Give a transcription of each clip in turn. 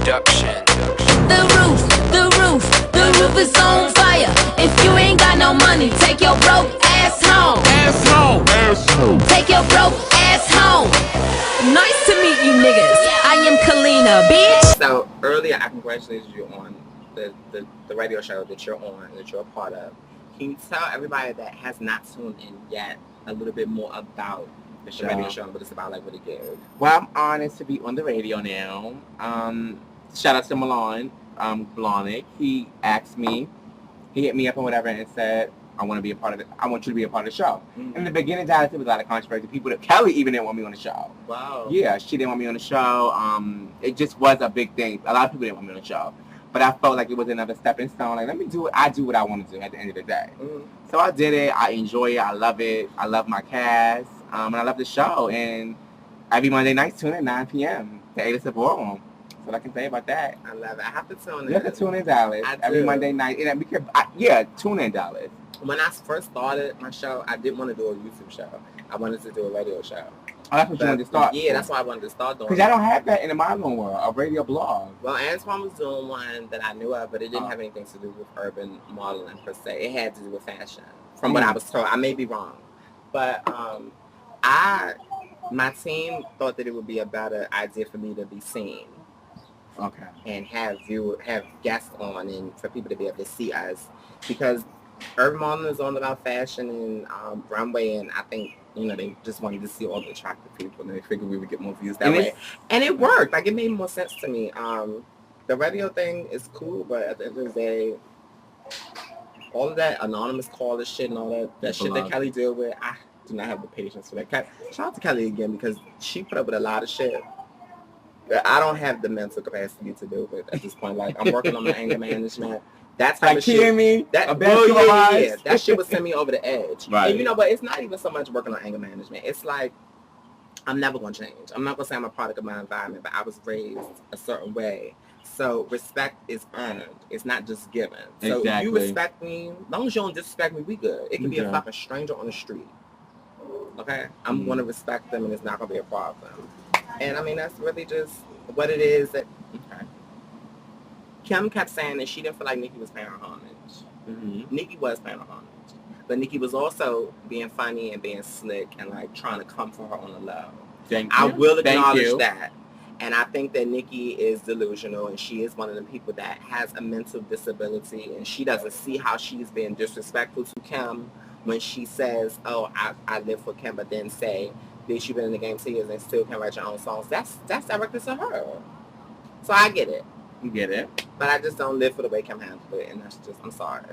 Production. The roof is on fire. If you ain't got no money, take your broke ass home. Take your broke ass home. Nice to meet you niggas. I am Kalina, bitch. So earlier I congratulated you on the radio show that you're on, that you're a part of. Can you tell everybody that has not tuned in yet a little bit more about the radio show and what it's about, like what it gives? Well, I'm honored to be on the radio now. Shout out to Milan Blahnik. He asked me, he hit me up and whatever and said, I want to be a part of it. I want you to be a part of the show. Mm-hmm. In the beginning, Dallas, there was a lot of controversy. People that Kelly even didn't want me on the show. Wow. Yeah, she didn't want me on the show. It just was a big thing. A lot of people didn't want me on the show. But I felt like it was another stepping stone. Like, let me do it. I do what I want to do at the end of the day. Mm-hmm. So I did it. I enjoy it. I love it. I love my cast. And I love the show. And every Monday night, tune in 9 p.m. to A-List Ballroom. That's what I can say about that. I love it. I have to tune in. You have to tune in, Dallas. Every Monday night. And tune in, Dallas. When I first started my show, I didn't want to do a YouTube show. I wanted to do a radio show. Oh, that's what you wanted to start? Yeah, that's why I wanted to start doing it. Because I don't have that in the modeling world, a radio blog. Well, Antoine was doing one that I knew of, but it didn't have anything to do with urban modeling per se. It had to do with fashion, from what I was told. I may be wrong. But my team thought that it would be a better idea for me to be seen. Okay. And have guests on and for people to be able to see us. Because urban modeling is all about fashion and runway, and I think, they just wanted to see all the attractive people, and they figured we would get more views that way. And it worked. Like, it made more sense to me. The radio thing is cool, but at the end of the day, all of that anonymous caller shit and all that shit that Kelly deal with, I do not have the patience for that. Shout out to Kelly again, because she put up with a lot of shit that I don't have the mental capacity to deal with at this point. Like, I'm working on my anger management. That's how shit. That shit would send me over the edge. Right. And but it's not even so much working on anger management. It's like, I'm never going to change. I'm not going to say I'm a product of my environment, but I was raised a certain way. So respect is earned. It's not just given. So if you respect me, as long as you don't disrespect me, we good. It can be a fucking stranger on the street. Okay? I'm going to respect them, and it's not going to be a problem. And I mean, that's really just what it is. Kim kept saying that she didn't feel like Nikki was paying her homage. Mm-hmm. Nikki was paying her homage. But Nikki was also being funny and being slick and, like, trying to come for her on the low. I will acknowledge that. And I think that Nikki is delusional, and she is one of the people that has a mental disability, and she doesn't see how she's being disrespectful to Kim when she says, oh, I live for Kim, but then say, bitch, you've been in the game 2 years and still can't write your own songs. That's directed to her. So I get it. You get it. But I just don't live for the way Kim handled it, and that's just, I'm sorry.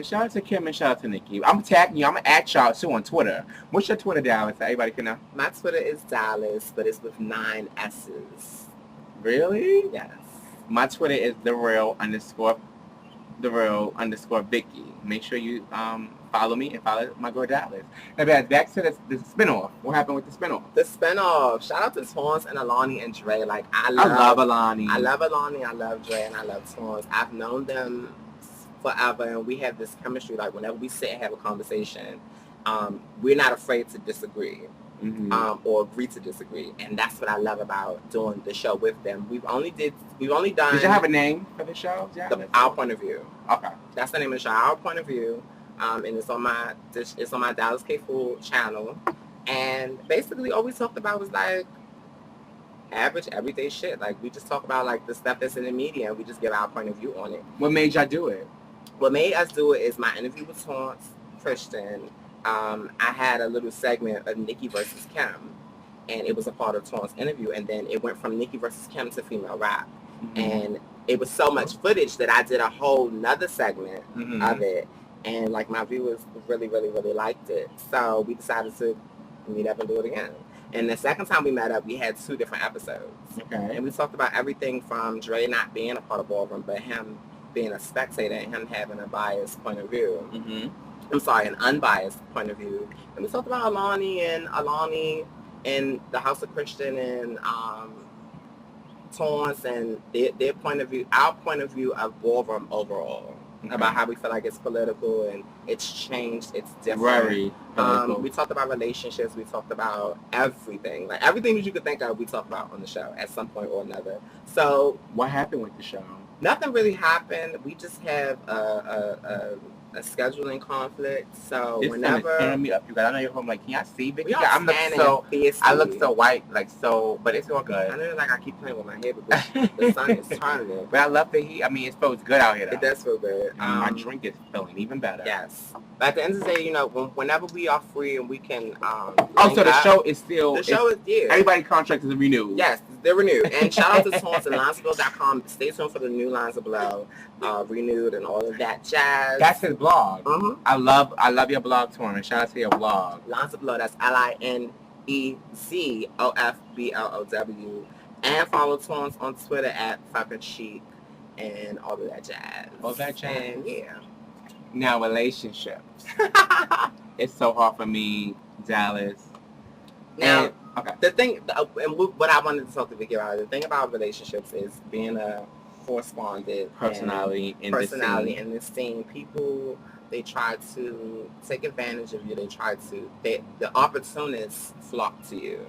Shout out to Kim and shout out to Nikki. I'm tagging you. I'm going to add y'all too on Twitter. What's your Twitter, Dallas, so everybody can know? My Twitter is Dallas, but it's with 9 S's. Really? Yes. My Twitter is the real underscore Vicky. Make sure you follow me and follow my girl Dallas. Now, back to the spinoff. What happened with the spinoff? The spinoff. Shout out to Torrance and Alani and Dre. Like, I love Alani. I love Alani. I love Dre, and I love Torrance. I've known them forever, and we have this chemistry. Like, whenever we sit and have a conversation, we're not afraid to disagree. Mm-hmm. Or agree to disagree, and that's what I love about doing the show with them. We've only done. Did you have a name for the show? Our Point of View. Okay, that's the name of the show. Our Point of View, and it's on my Dallas K Fool channel. And basically, all we talked about was like average, everyday shit. Like, we just talk about like the stuff that's in the media, and we just give our point of view on it. What made y'all do it? What made us do it is my interview with Torrance Christian. I had a little segment of Nikki versus Kim, and it was a part of Torrance's interview, and then it went from Nikki versus Kim to female rap. Mm-hmm. And it was so much footage that I did a whole nother segment of it, and like my viewers really, really, really liked it. So we decided to meet up and do it again. And the second time we met up, we had 2 different episodes. Okay. And we talked about everything from Dre not being a part of Ballroom, but him being a spectator and him having a biased point of view. Mm-hmm. an unbiased point of view. And we talked about Alani and the House of Christian and Torrance and their point of view, our point of view of Ballroom overall. about how we feel like it's political and it's changed, it's different. Very political. We talked about relationships, we talked about everything. Like everything that you could think of, we talked about on the show at some point or another. So what happened with the show? Nothing really happened. We just have a scheduling conflict. So this whenever is turning me up, you guys. I know you're home. Like, can y'all see Vicky? I look so white, like so, but it's all good. I know, like I keep playing with my hair because the sun is turning it. But I love the heat. I mean, it feels good out here. Though. It does feel good. My drink is feeling even better. Yes. But at the end of the day, you know, whenever we are free and we can. So the show is still. The show is Everybody's contract is renewed. Yes, they're renewed. And shout out to Swans and linesofbelow.com. Stay tuned for the new Lines of Below, renewed and all of that jazz. That's his blog. Mm-hmm. I love your blog, Torrin. Shout out to your blog. Lines of Below. That's LINEZOFBLOW. And follow Torrance on Twitter at fucking chic and all of that jazz. All that jazz. And yeah. Now relationships. It's so hard for me, Dallas. Now, okay. The thing, and what I wanted to talk to Vicky about, the thing about relationships is being a correspondent personality in this scene. People, they try to take advantage of you. The opportunists flock to you.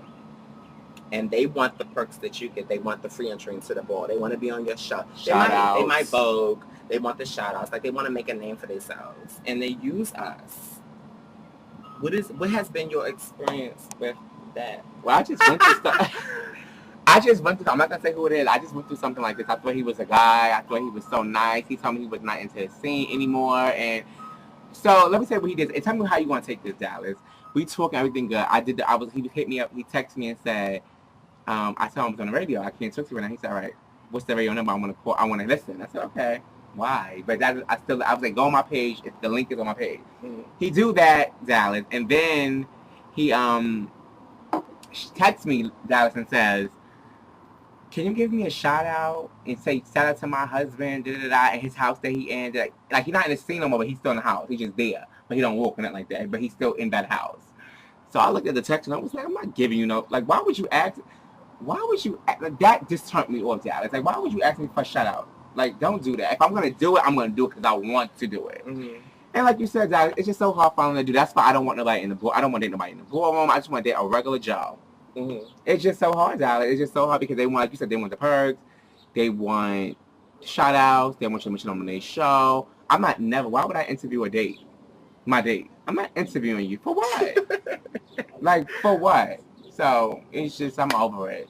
And they want the perks that you get. They want the free entry into the ball. They want to be on your show. They might vogue. They want the shout-outs. Like, they want to make a name for themselves. And they use us. What has been your experience with that? Well, I just went through I'm not going to say who it is. I just went through something like this. I thought he was a guy. I thought he was so nice. He told me he was not into his scene anymore. And so let me say what he did. And tell me how you want to take this, Dallas. We talking everything good. He hit me up. He texted me and said, I told him I was on the radio. I can't talk to you right now. He said, all right, what's the radio number? I want to call. I want to listen. I said, okay. Why? But I was like, go on my page. If the link is on my page. Mm-hmm. He do that, Dallas. And then he texts me, Dallas, and says, can you give me a shout out and say shout out to my husband, and his house that he in? Like he's not in the scene no more, but he's still in the house. He's just there. But he don't walk in it like that. But he's still in that house. So I looked at the text and I was like, I'm not giving you no, like, why would you ask, like, that just turned me off, Dallas. Like, why would you ask me for a shout out? Like, don't do that. If I'm going to do it, I'm going to do it because I want to do it. Mm-hmm. And like you said, Dallas, it's just so hard for me to do. That's why I don't want nobody in the I don't want to date nobody in the ballroom. I just want to date a regular job. Mm-hmm. It's just so hard, Dallas. It's just so hard because they want, like you said, they want the perks. They want shout outs. They want you to mention on their show. Why would I interview my date? I'm not interviewing you. For what? Like, for what? So, it's just, I'm over it.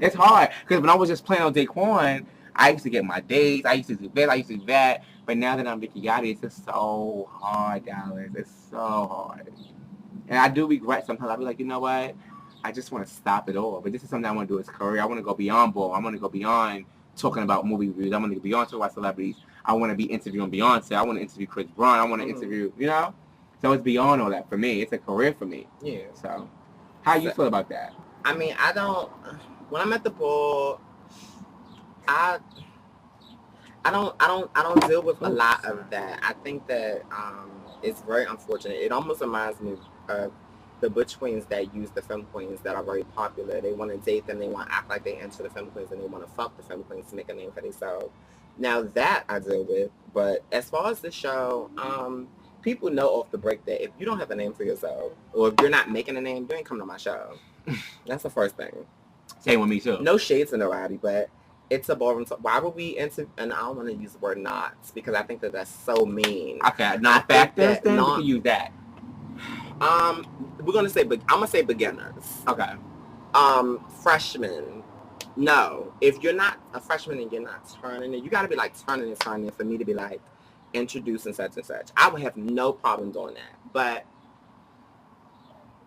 It's hard. Because when I was just playing on Daquan, I used to get my dates. I used to do this. I used to do that. But now that I'm Vicky Gotti, it's just so hard, Dallas. It's so hard. And I do regret sometimes. I'll be like, you know what? I just want to stop it all. But this is something I want to do as a career. I want to go beyond ball. I want to go beyond talking about movie reviews. I want to go beyond talking about celebrities. I want to be interviewing Beyonce. I want to interview Chris Brown. I want to interview, you know? So it's beyond all that for me. It's a career for me. Yeah. So how you feel about that? I mean, when I'm at the ball, I don't deal with a lot of that. I think that it's very unfortunate. It almost reminds me of the butch queens that use the femme queens that are very popular. They want to date them. They want to act like they enter the femme queens, and they want to fuck the femme queens to make a name for themselves. Now that I deal with, but as far as the show, people know off the break that if you don't have a name for yourself, or if you're not making a name, you ain't coming to my show. That's the first thing. Same with me too. No shades in nobody, but it's a ballroom. Why would we enter? And I don't want to use the word knots because I think that that's so mean. Okay, non-factors. Then we can use that. We're gonna say. I'm gonna say beginners. Okay. Freshmen. No, if you're not a freshman and you're not turning it, you got to be like turning it for me to be like introducing such and such. I would have no problem doing that. But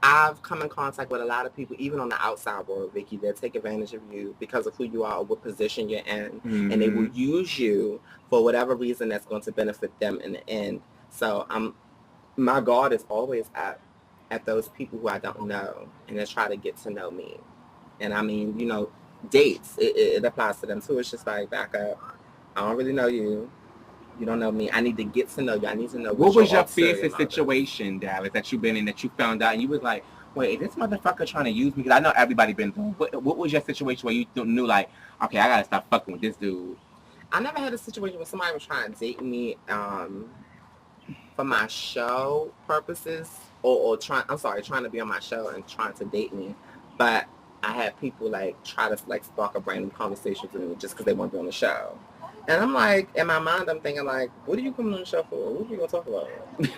I've come in contact with a lot of people, even on the outside world, Vicky, that take advantage of you because of who you are or what position you're in. Mm-hmm. And they will use you for whatever reason that's going to benefit them in the end. So my guard is always at those people who I don't know, and they try to get to know me. And I mean, you know, dates, it applies to them too. It's just like, back up. I don't really know you. You don't know me. I need to get to know you. I need to know what was your fiercest situation, Dallas, that you've been in, that you found out and you was like, wait, is this motherfucker trying to use me? Because I know everybody been through. What was your situation where you knew, like, okay, I gotta stop fucking with this dude? I never had a situation where somebody was trying to date me for my show purposes, or trying to be on my show and trying to date me. But I had people like try to like spark up random conversations with me just because they want to be on the show. And I'm like, in my mind, I'm thinking like, what are you coming on the show for? What are we gonna talk about? We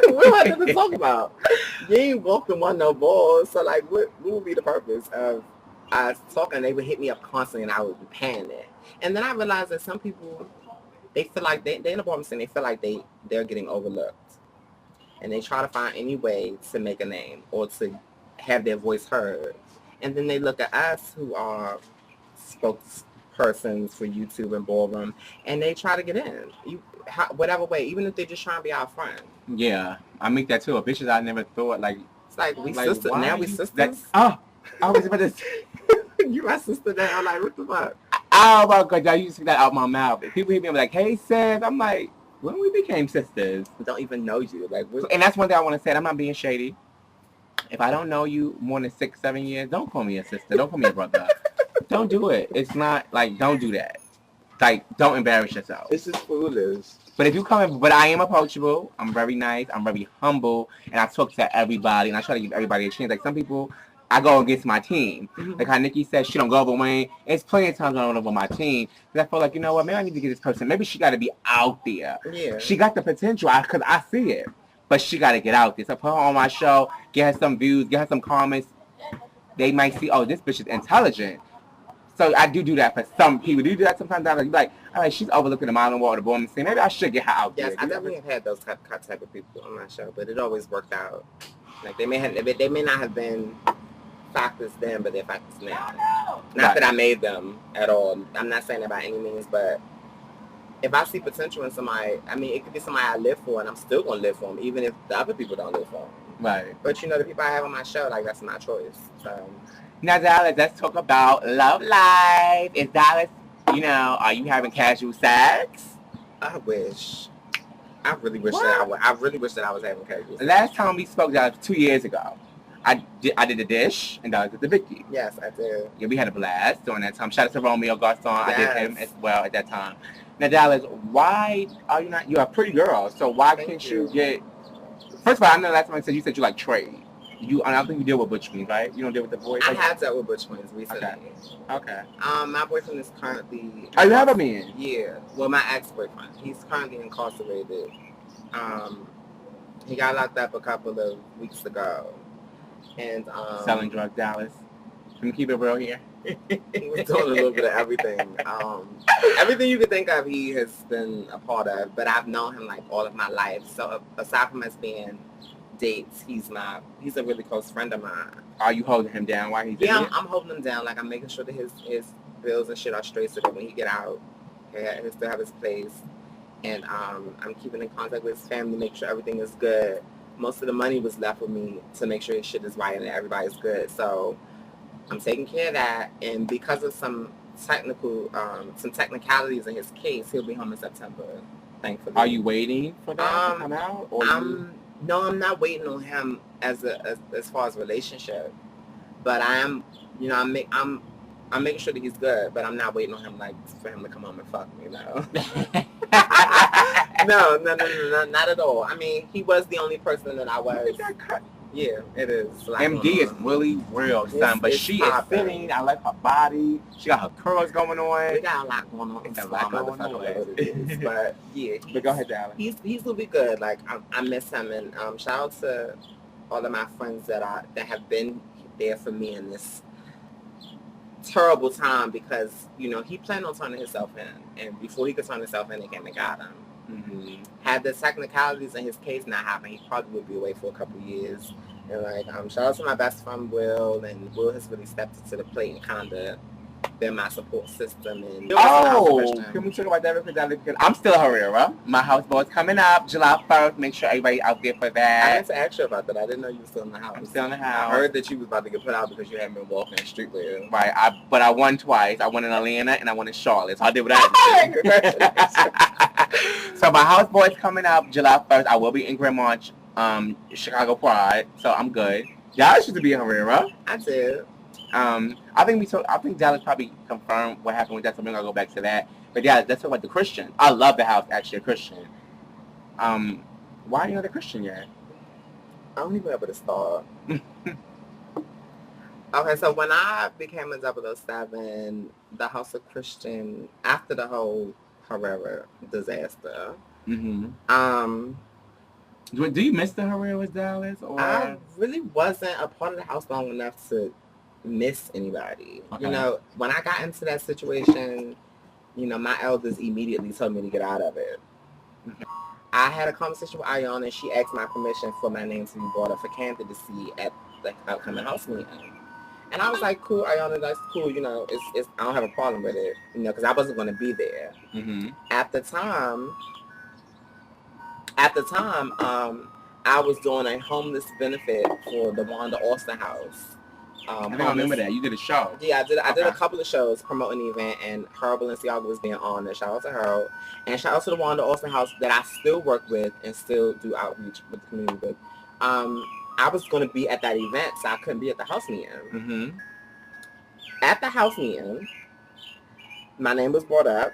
don't have nothing to talk about. You ain't walked and won no balls. So like, what would be the purpose of us talking? They would hit me up constantly, and I would be paying it. And then I realized that some people, they feel like they in the bottom scene. They feel like they're getting overlooked, and they try to find any way to make a name or to have their voice heard. And then they look at us who are spokespersons for YouTube and Ballroom, and they try to get in. Whatever way, even if they're just trying to be our friend. Yeah, I make that too. Bitches I never thought like. It's like we like, sisters. Now we sisters. I was about to say. You my sister now. I'm like, what the fuck? Oh my god, I used to get that out my mouth. If people hit me, I'm like, hey sis. I'm like, when we became sisters. I don't even know you. Like, and that's one thing I want to say. I'm not being shady. If I don't know you more than 6-7 years, don't call me a sister. Don't call me a brother. Don't do it. It's not like, don't do that. Like, don't embarrass yourself. It's just foolish. But if you come in, but I am approachable. I'm very nice. I'm very humble, and I talk to everybody, and I try to give everybody a chance. Like some people, I go against my team. Mm-hmm. Like how Nikki said, she don't go over Wayne. It's plenty of times I don't over my team. Because I feel like, you know what, maybe I need to get this person. Maybe she got to be out there. Yeah. She got the potential, because I see it. But she got to get out there. So put her on my show, get her some views, get her some comments. They might see, oh, this bitch is intelligent. So I do that for some people. Do you do that sometimes? I'm like, all right, she's overlooking the mountain wall, the bottom scene. Maybe I should get her out there. Yes, I definitely have had those type of people on my show, but it always worked out. Like they may not have been factors then, but they're factors now. Not that I made them at all. I'm not saying that by any means, but if I see potential in somebody, I mean, it could be somebody I live for, and I'm still gonna live for them, even if the other people don't live for them. Right. But you know, the people I have on my show, like that's my choice. So. Now, Dallas, let's talk about love life. Is Dallas, you know, are you having casual sex? I wish. I really wish that I was having casual sex. Last time we spoke, Dallas, 2 years ago. I did the dish, and Dallas did the Vicky. Yes, I did. Yeah, we had a blast during that time. Shout out to Romeo Garcon. Yes. I did him as well at that time. Now, Dallas, why are you not? You're a pretty girl, so why can't you get? First of all, I know last time you said you like trade. I don't think you deal with butch queens, right? You don't deal with the boys. I have dealt with butch queens recently. Okay. My boyfriend is currently. Oh, you have a man? Yeah. Well, my ex-boyfriend. He's currently incarcerated. He got locked up a couple of weeks ago, and selling drugs, Dallas. Can we keep it real here? He was doing a little bit of everything. Everything you could think of, he has been a part of. But I've known him like all of my life. So aside from us being dates, he's a really close friend of mine. Are you holding him down while he's I'm holding him down. Like I'm making sure that his bills and shit are straight so that when he get out, he'll still have his place. And I'm keeping in contact with his family, make sure everything is good. Most of the money was left with me to make sure his shit is right and everybody's good. So I'm taking care of that. And because of some technicalities in his case, he'll be home in September. Thankfully. Are you waiting for that to come out? Or No, I'm not waiting on him as far as relationship, but I am, you know, I'm making sure that he's good, but I'm not waiting on him like for him to come home and fuck me, no. No, not at all. I mean, he was the only person that I was. Yeah, it is. Like, MD is really real, son, but she is fitting. I like her body. She got her curls going on. We got a lot going on. It's a lot going on. But yeah, but go ahead, Dallas. He's gonna be good. Like I miss him, and shout out to all of my friends that have been there for me in this terrible time, because you know he planned on turning himself in, and before he could turn himself in, they came and got him. Mm-hmm. Had the technicalities in his case not happened, he probably would be away for a couple of years. And like, shout out to my best friend Will, and Will has really stepped into the plate and kind of been my support system. And can we talk about that real quick? Because I'm still a Herrera. My houseboat's coming up July 1st. Make sure everybody out there for that. I meant to ask you about that. I didn't know you were still in the house. I'm still in the house. I heard that you was about to get put out because you hadn't been walking the street lately. Right. But I won twice. I won in Atlanta and I won in Charlotte. So I did what I had to do. So my houseboat's coming up July 1st. I will be in Grand March, Chicago Pride. So I'm good. Y'all should be in Herrera. I did. I think Dallas probably confirmed what happened with that, so we're gonna go back to that. But yeah, let's talk about the Christian. I love the house, actually, a Christian. Why are you not a Christian yet? I don't even know where to start. Okay, so when I became a 007, the House of Christian, after the whole Herrera disaster, do you miss the Herrera Dallas? Or I really wasn't a part of the house long enough to miss anybody. Okay. You know, when I got into that situation, you know, my elders immediately told me to get out of it. I had a conversation with Ayana, and she asked my permission for my name to be brought up for candidacy at the upcoming house meeting. And I was like, cool, Ayana, that's cool. You know, it's I don't have a problem with it. You know, because I wasn't going to be there. At the time, I was doing a homeless benefit for the Wanda Austin House. I think I remember that. You did a show. Yeah, I did a couple of shows promoting the event, and Her Balenciaga was being on it. Shout out to her. And shout out to the Wanda Austin House that I still work with and still do outreach with the community with. I was going to be at that event, so I couldn't be at the house meeting. At the house meeting, my name was brought up,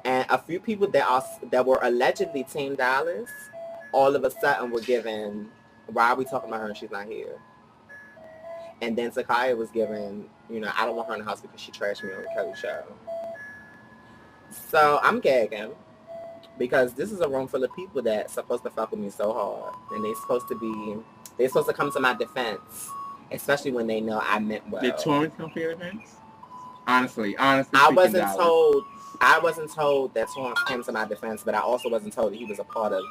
and a few people that were allegedly Team Dallas, all of a sudden were given, why are we talking about her and she's not here? And then Takaya was given, you know, I don't want her in the house because she trashed me on the Kelly show. So I'm gagging because this is a room full of people that's supposed to fuck with me so hard. And they're supposed to come to my defense, especially when they know I meant well. Did Torrance come for your defense? Honestly. I wasn't told that Torrance came to my defense, but I also wasn't told that he was a part of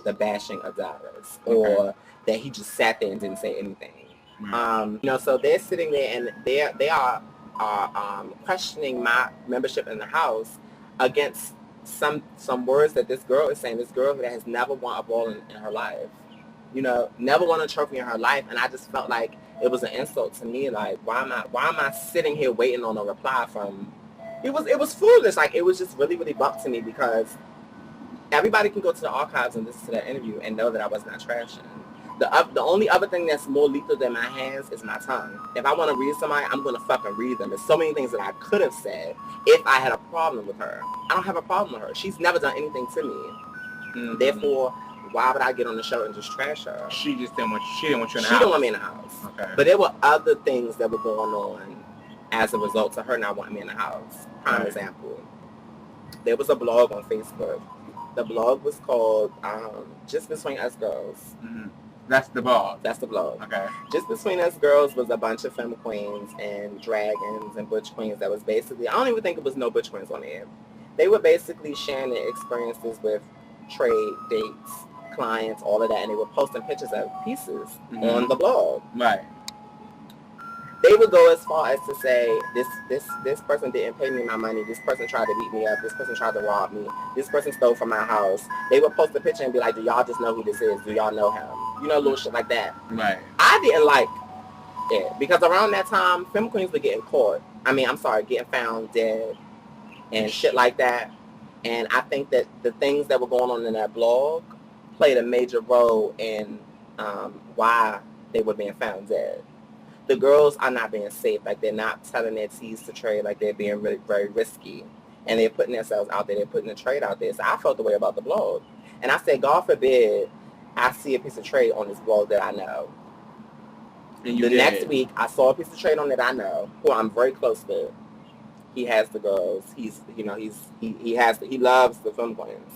the bashing of Dallas, or that he just sat there and didn't say anything. You know, so they're sitting there and they are questioning my membership in the house against some words that this girl is saying. This girl that has never won a ball in her life, you know, never won a trophy in her life, and I just felt like it was an insult to me. Like, why am I sitting here waiting on a reply from? It was foolish. Like, it was just really, really bumped to me because everybody can go to the archives and listen to that interview and know that I was not trashing. The only other thing that's more lethal than my hands is my tongue. If I want to read somebody, I'm going to fucking read them. There's so many things that I could have said if I had a problem with her. I don't have a problem with her. She's never done anything to me. Therefore, why would I get on the show and just trash her? She didn't want you in the house. She didn't want me in the house. Okay. But there were other things that were going on as a result of her not wanting me in the house. Prime example. There was a blog on Facebook. The blog was called Just Between Us Girls. That's the blog. That's the blog. Okay. Just Between Us Girls was a bunch of femme queens and dragons and butch queens that was basically, I don't even think it was no butch queens on there. They were basically sharing their experiences with trade, dates, clients, all of that, and they were posting pictures of pieces on the blog. Right. They would go as far as to say, this person didn't pay me my money, this person tried to beat me up, this person tried to rob me, this person stole from my house. They would post a picture and be like, do y'all just know who this is? Do y'all know him? You know, little shit like that. Right. I didn't like it because around that time, femme queens were getting caught. Getting found dead and shit like that. And I think that the things that were going on in that blog played a major role in why they were being found dead. The girls are not being safe. Like, they're not telling their teas to trade. Like, they're being really very risky. And they're putting themselves out there. They're putting the trade out there. So I felt the way about the blog. And I said, God forbid I see a piece of trade on this blog that I know. Next week, I saw a piece of trade on that I know, who I'm very close with. He has the girls. He loves the film queens.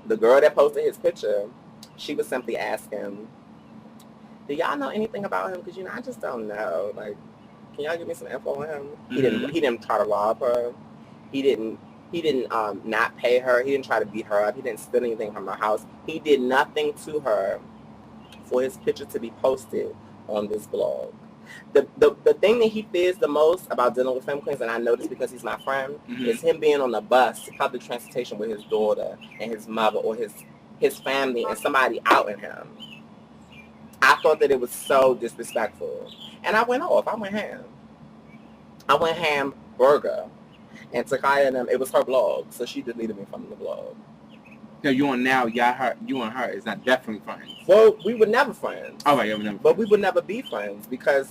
The girl that posted his picture, she was simply asking, do y'all know anything about him? Because, you know, I just don't know. Like, can y'all give me some info on him? He didn't try to rob her. He didn't not pay her. He didn't try to beat her up. He didn't steal anything from her house. He did nothing to her for his picture to be posted on this blog. The thing that he fears the most about dealing with femme queens, and I know this because he's my friend, is him being on the bus, public transportation with his daughter and his mother or his family and somebody outing him. I thought that it was so disrespectful. And I went off. I went ham. Burger. And Takaya and them, it was her blog, so she deleted me from the blog. So you and now, you and her is not definitely friends. Well, we were never friends. Oh, right, you were never friends. But we would never be friends because,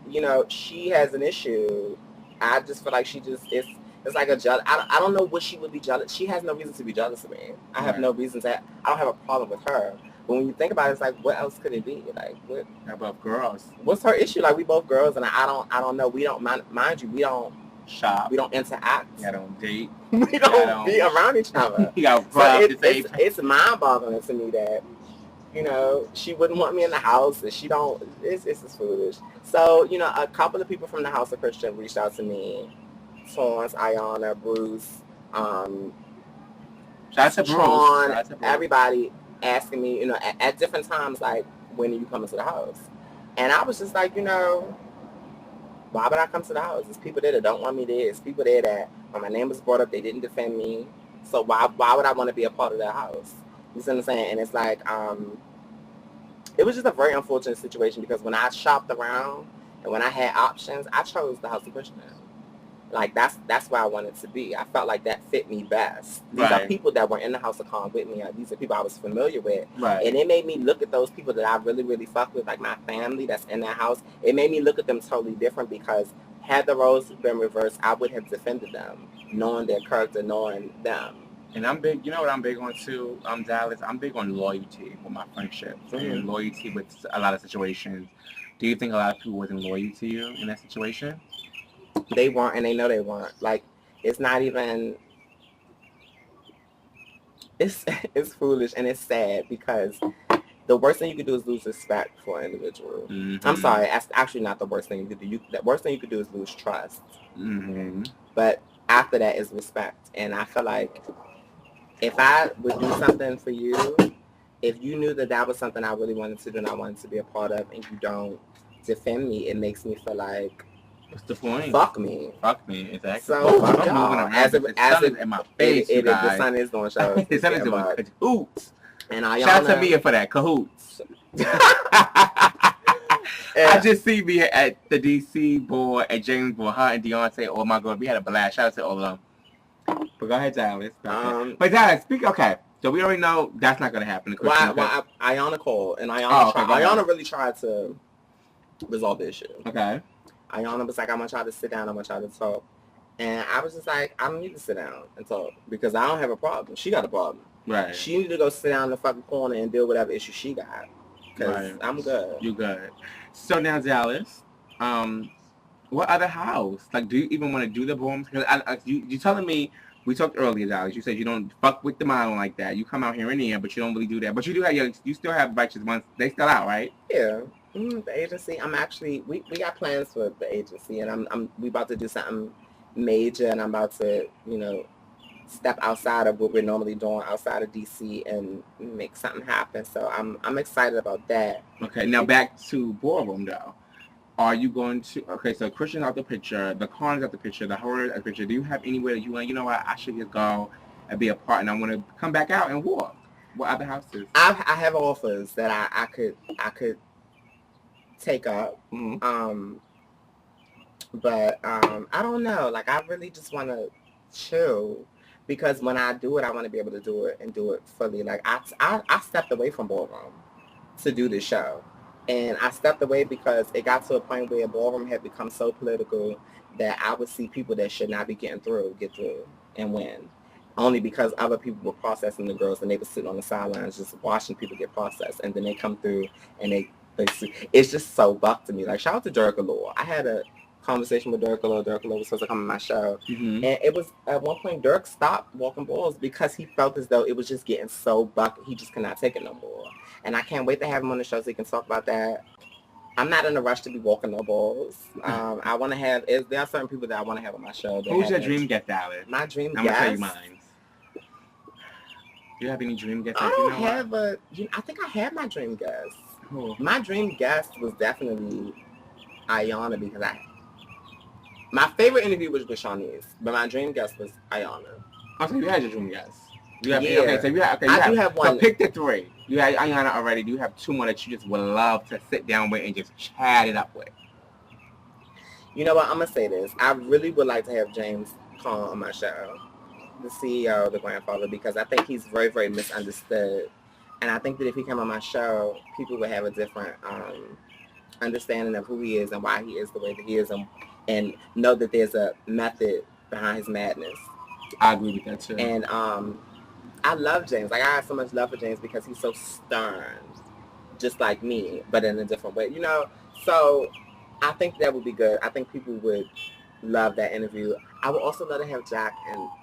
you know, she has an issue. I just feel like she just, it's like a jealous. I don't know what she would be jealous. She has no reason to be jealous of me. I have no reason to, I don't have a problem with her. But when you think about it, it's like, what else could it be? Like, what? How about girls? What's her issue? Like, we both girls, and I don't know. We don't, mind you, we don't shop. We don't interact. I don't date. We don't be around each other. It's mind-boggling to me that, you know, she wouldn't want me in the house, and she don't. It's just foolish. So, you know, a couple of people from the House of Christian reached out to me. Torrance, Ayana, Bruce, Tron, everybody asking me, you know, at different times, like, when are you coming to the house? And I was just like, you know, why would I come to the house? There's people there that don't want me there. There's people there that, when my name was brought up, they didn't defend me. So why would I want to be a part of that house? You see what I'm saying? And it's like, it was just a very unfortunate situation because when I shopped around and when I had options, I chose the House of Christian. Like, that's where I wanted to be. I felt like that fit me best. These are people that were in the House of Con with me. These are people I was familiar with. Right. And it made me look at those people that I really, really fuck with, like my family that's in that house. It made me look at them totally different because had the roles been reversed, I would have defended them, knowing their character, knowing them. And I'm big, you know what I'm big on too, Dallas? I'm big on loyalty with my friendships and loyalty with a lot of situations. Do you think a lot of people wasn't loyal to you in that situation? They weren't, and they know they weren't. Like, it's not even, it's foolish and it's sad because the worst thing you could do is lose respect for an individual. Mm-hmm. I'm sorry, that's actually not the worst thing you could do. The worst thing you could do is lose trust. Mm-hmm. But after that is respect. And I feel like if I would do something for you, if you knew that that was something I really wanted to do and I wanted to be a part of, and you don't defend me, it makes me feel like, what's the point? Fuck me. Fuck me, exactly. So, fuck y'all. As it in my face, the sun is going to show. The sun is doing cahoots. And shout out to Mia for that, cahoots. I just see me at the DC board, at James board, her and Deontay. Oh my God, we had a blast. Shout out to all of them. But go ahead, Dallas. But Dallas, okay. So we already know that's not going to happen. Well, Ayana called, and Ayana really tried to resolve the issue. Okay. Ayana was like, I want y'all to sit down, I want y'all to talk. And I was just like, I don't need to sit down and talk because I don't have a problem. She got a problem. Right. She need to go sit down in the fucking corner and deal with whatever issue she got. Because I'm good. You good. So now, Dallas, what other house? Like, do you even want to do the ballrooms? Because you telling me, we talked earlier, Dallas, you said you don't fuck with the model like that. You come out here in the air, but you don't really do that. But you do have you still have righteous ones. They still out, right? Yeah. The agency, I'm actually, we got plans for the agency, and we about to do something major, and I'm about to, you know, step outside of what we're normally doing outside of DC and make something happen. So I'm excited about that. Okay, now back to ballroom though. Are you going to, okay, so Christian's out the picture, the Con's out the picture, the horror out the picture. Do you have anywhere that you want, you know what, I should just go and be a part, and I want to come back out and walk? What other houses? I have offers that I could take up. But I don't know, like I really just want to chill because when I do it, I want to be able to do it and do it fully. Like I stepped away from ballroom to do this show, and I stepped away because it got to a point where ballroom had become so political that I would see people that should not be get through and win, only because other people were processing the girls and they were sitting on the sidelines just watching people get processed, and then they come through and it's just so buck to me. Like, shout out to Dirk Allure. I had a conversation with Dirk Allure. Dirk Allure was supposed to come on my show. Mm-hmm. And it was, at one point, Dirk stopped walking balls because he felt as though it was just getting so buck. He just could not take it no more. And I can't wait to have him on the show so he can talk about that. I'm not in a rush to be walking no balls. I want to have, there are certain people that I want to have on my show. Who's your dream guest, Dallas? My dream guest? I'm going to tell you mine. Do you have any dream guests? I don't have I think I had my dream guest. Cool. My dream guest was definitely Ayana because my favorite interview was with Shawnee's, but my dream guest was Ayana. Oh, so you had your dream guest. You have, yeah. Okay, so you have, I do have one. So pick the three. You had Ayana already. Do you have two more that you just would love to sit down with and just chat it up with? You know what? I'm going to say this. I really would like to have James Conn on my show. the CEO, the grandfather, because I think he's very, very misunderstood. And I think that if he came on my show, people would have a different understanding of who he is and why he is the way that he is, and know that there's a method behind his madness. I agree with that too. And I love James. Like, I have so much love for James because he's so stern, just like me, but in a different way, you know? So I think that would be good. I think people would love that interview. I would also love to have Jack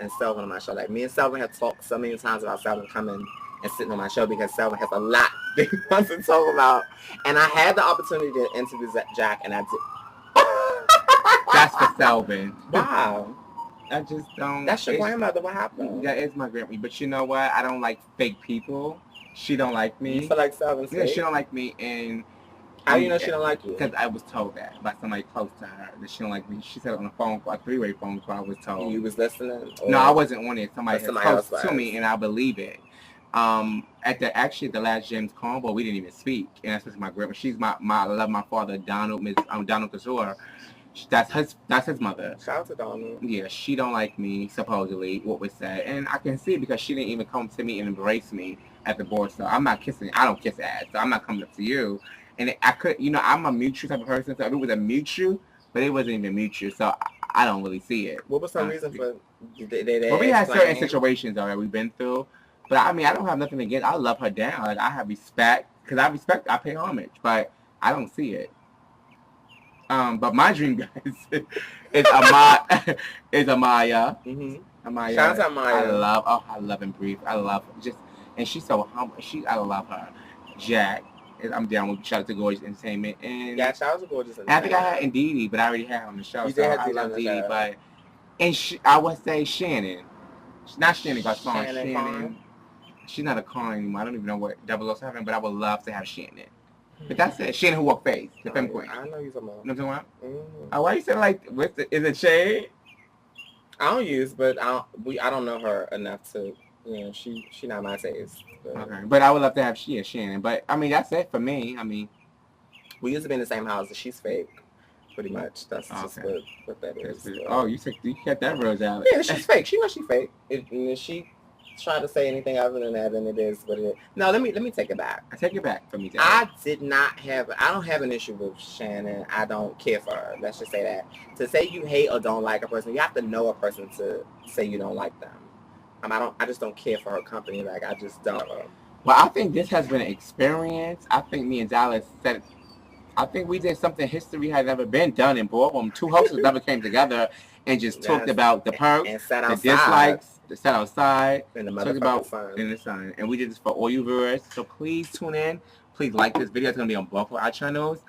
and Selvin on my show. Like, me and Selvin have talked so many times about Selvin coming and sitting on my show because Selvin has a lot that he wants to talk about. And I had the opportunity to interview Jack, and I did. That's for Selvin. Wow. I just don't. That's your grandmother. What happened? That is my grandmother. But you know what? I don't like fake people. She don't like me. You feel like Selvin's fake? Yeah, she don't like me. And how do you know she don't like you? Because I was told that by somebody close to her that she don't like me. She said it on a phone call, a three-way phone call. I was told. You was listening? No, I wasn't on it. Somebody else close to me, and I believe it. At the last James combo, we didn't even speak, and that's just my grandma. She's I love my father, Donald Kazor. That's his mother. Shout out to Donald. Yeah, she don't like me, supposedly, what was said. And I can see it because she didn't even come to me and embrace me at the board. So I'm not kissing. I don't kiss ass. So I'm not coming up to you. And I could, you know, I'm a mutual type of person. So if it was a mutual, but it wasn't even mutual. So I don't really see it. What was some reason for well, we had certain situations that we've been through. But I mean, I don't have nothing against. I love her down. Like, I have respect. Because I pay homage. But I don't see it. But my dream, guys, is Amaya. Mm-hmm. Amaya. Shout out to Amaya. I love and breathe. I love just, and she's so humble. I love her. Jack, I'm down with. Shout out to Gorgeous Entertainment. And yeah, shout out to Gorgeous Entertainment. I think I had Indeedy, but I already had her on the show. You did have I love Dee Dee, but I would say Shannon. Not Shannon Garcon. Shannon. She's not a con anymore. I don't even know what 007, but I would love to have Shannon. But that's it. Shannon who walk face, the femme queen. I know you're talking about. You know what I'm talking about? Why you saying like, is it shade? I don't use, but I don't know her enough to, you know, she not my taste. But. Okay, but I would love to have Shannon. But I mean, that's it for me. I mean, we used to be in the same house, and she's fake, pretty much. That's just what that is. Oh, you got that rose out. Yeah, she's fake. She knows she's fake. If she try to say anything other than that, then it is what it is. No, let me take it back. I take it back from me. I don't have an issue with Shannon. I don't care for her. Let's just say that. To say you hate or don't like a person, you have to know a person to say you don't like them. I just don't care for her company. Like, I just don't. Well, I think this has been an experience. I think me and Dallas said, I think we did something history had never been done in Ballroom. Two hosts never came together and just talked about the perks, the dislikes, the set outside, and the motherfucking in the sun. And we did this for all you viewers. So please tune in. Please like this video. It's going to be on both of our channels.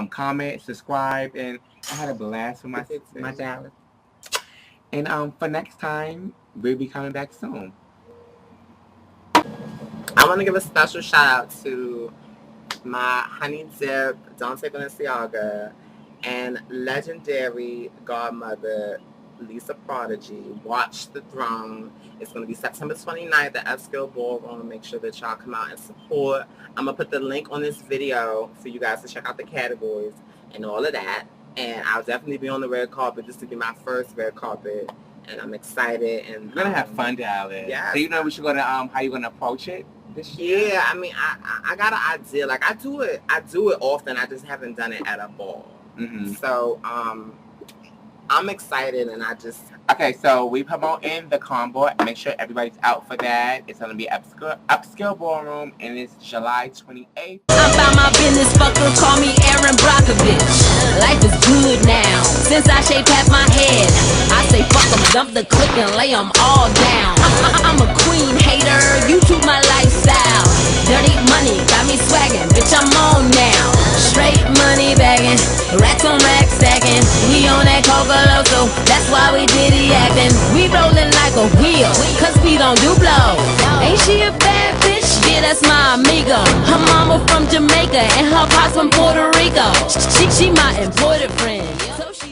Comment, subscribe, and I had a blast with my Dallas. And for next time, we'll be coming back soon. I want to give a special shout out to my honey dip, Dante Balenciaga, and legendary godmother, Lisa Prodigy. Watch the Throne. It's going to be September 29th at Upscale Ballroom. Make sure that y'all come out and support. I'm going to put the link on this video for you guys to check out the categories and all of that. And I'll definitely be on the red carpet. This will be my first red carpet. And I'm excited. And we're going to have fun, Dallas. Yeah. So you know what you're going to, how you're going to approach it? Yeah, I mean, I got an idea. Like, I do it often. I just haven't done it at a ball. Mm-hmm. So, I'm excited, and I just... Okay, so we promote in the combo. Make sure everybody's out for that. It's going to be upscale Ballroom, and it's July 28th. I'm about my business, fuckers call me Aaron Brockovich. Life is good now, since I shaved half my head. I say fuck them, dump the click and lay them all down. I'm a queen hater, YouTube my lifestyle. Dirty money, got me swagging, bitch I'm on now. Straight money bagging, racks on racks stacking. We on that Coca-Loco, that's why we diddy acting. We rolling like a wheel, cause we don't do blow. Ain't she a bad bitch? Yeah, that's my amigo. Her mama from Jamaica and her pops from Puerto Rico. She my imported friend. So she